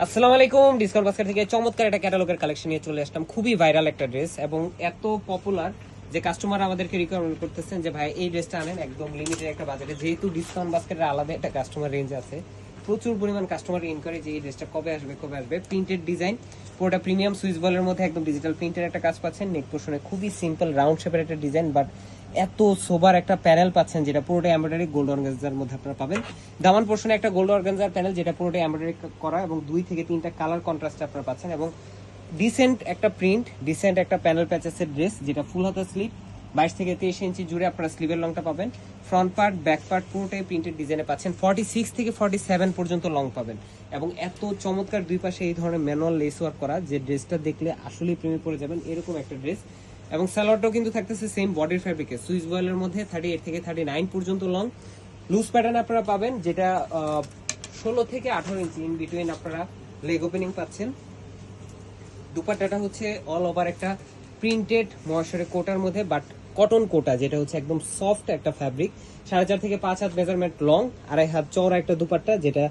আসসালামু আলাইকুম। Discount basket থেকে চমৎকার একটা ক্যাটালগের কালেকশন নিয়ে চলে আসলাম। খুবই ভাইরাল একটা ড্রেস এবং এত পপুলার যে কাস্টমার আমাদেরকে রিকমেন্ড করতেছেন যে ভাই এই ড্রেসটা আনেন একদম লিমিটেড একটা বাজেটে। যেহেতু ডিসকাউন্ট বাস্কেটের আলাদা একটা কাস্টমার রেঞ্জ আছে, প্রচুর পরিমাণ কাস্টমার ইনকোয়ারি যে এই ড্রেসটা কবে আসবে। প্রিন্টেড ডিজাইন, পুরোটা প্রিমিয়াম সুইস বলের মধ্যে একদম ডিজিটাল প্রিন্টের একটা কাজ পাচ্ছেন। নেক পোর্শনে খুবই সিম্পল রাউন্ড শেপের একটা ডিজাইন, বাট এত সোবার একটা প্যানেল পাচ্ছেন যেটা পুরোটা এমব্রয়ডারি গোল্ড অর্গানজার মধ্যে আপনারা পাবেন। দামান পোর্শনে একটা গোল্ড অর্গানজার প্যানেল যেটা পুরোটা এমব্রয়ডারি করা এবং 2 থেকে 3টা কালার কন্ট্রাস্ট আপনারা পাচ্ছেন এবং ডিসেন্ট একটা প্রিন্ট, ডিসেন্ট একটা প্যানেল প্যাচেসের ড্রেস যেটা ফুল হাতা স্লিভ 22 থেকে 23 ইঞ্চি জুড়ে আপনারা স্লিভের লংটা পাবেন। ফ্রন্ট পার্ট ব্যাক পার্ট পুরোটাই প্রিন্টেড ডিজাইনে পাচ্ছেন। 46 থেকে 47 পর্যন্ত লং পাবেন এবং এত চমৎকার দুই পাশে এই ধরনের ম্যানুয়াল লেস ওয়ার্ক করা যে ড্রেসটা দেখলে আসলেই প্রেমে পড়ে যাবেন এরকম একটা ড্রেস। এবং সালোয়ারটাও কিন্তু থাকতেছে সেম বডির ফ্যাব্রিকে, সুইস বয়েলের মধ্যে 38 থেকে 39 পর্যন্ত লং। লুজ প্যাটার্ন আপনারা পাবেন যেটা 16 থেকে 18 ইঞ্চি ইন বিটুইন আপনারা লেগ ওপেনিং পাচ্ছেন। দুপাট্টাটা হচ্ছে অল ওভার একটা প্রিন্টেড ময়সরে কোটার মধ্যে, বাট কটন কোটা যেটা হচ্ছে একদম সফট একটা ফ্যাব্রিক। 4.5 থেকে 5 হাত মেজারমেন্ট লং, 2.5 হাত চওড়া একটা দুপাট্টা যেটা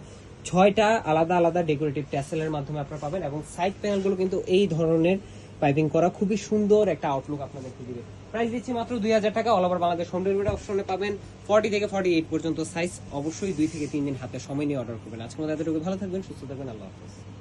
6টা আলাদা আলাদা ডেকোরেটিভ ট্যাসেলের মাধ্যমে আপনারা পাবেন এবং সাইড প্যানেলগুলো কিন্তু এই ধরনের পাইপিং করা, খুবই সুন্দর একটা আউটলুক আপনাদেরকে দিবে। প্রাইস দিচ্ছি মাত্র 2000 টাকা। All over Bangladesh home delivery অপশনে পাবেন। 40 থেকে 48 পর্যন্ত সাইজ। অবশ্যই 2 থেকে 3 দিন হাতে সময় নিয়ে অর্ডার করবেন। আজকে মধ্যে এতটুকু, ভালো থাকবেন, সুস্থ থাকবেন, আল্লাহ হাফেজ।